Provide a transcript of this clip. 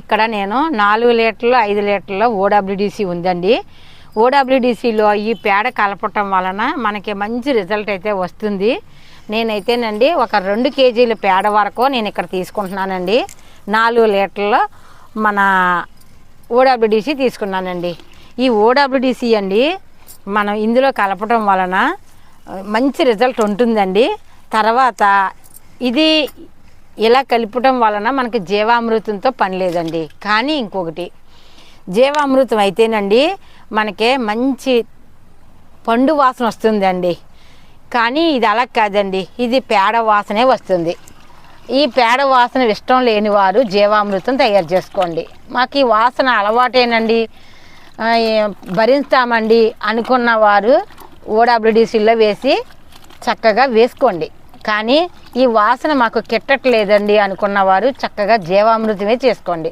ఇక్కడ నేను 4 లీటర్లు 5 లీటర్ల ఓడబ్ల్యూడిసి ఉందండి. ఓడబ్ల్యూడిసిలో ఈ పేడ కలపటం వలన మనకి మంచి రిజల్ట్ అయితే వస్తుంది. నేనైతేనండి ఒక 2 కేజీల పేడ వరకు నేను ఇక్కడ తీసుకుంటున్నానండి. 4 లీటర్ల మన ఓడబ్ల్యూడిసి తీసుకున్నానండి. ఈ ఓడబ్ల్యూడిసి అండి మనం ఇందులో కలపటం వలన మంచి రిజల్ట్ ఉంటుందండి. తర్వాత ఇది ఇలా కలపటం వలన మనకి జీవామృతంతో పని లేదండి. కానీ ఇంకొకటి, జీవామృతం అయితేనండి మనకి మంచి పండు వాసన వస్తుందండి. కానీ ఇది అలా కాదండి, ఇది పేడ వాసనే వస్తుంది. ఈ పేడ వాసన ఇష్టం లేని వారు జీవామృతం తయారు చేసుకోండి. మాకు ఈ వాసన అలవాటేనండి, భరిస్తామండి అనుకున్న వారు ఓడబ్ల్యూడిసిలో వేసి చక్కగా వేసుకోండి. కానీ ఈ వాసన మాకు కిట్టట్లేదండి అనుకున్నవారు చక్కగా జీవామృతమే చేసుకోండి.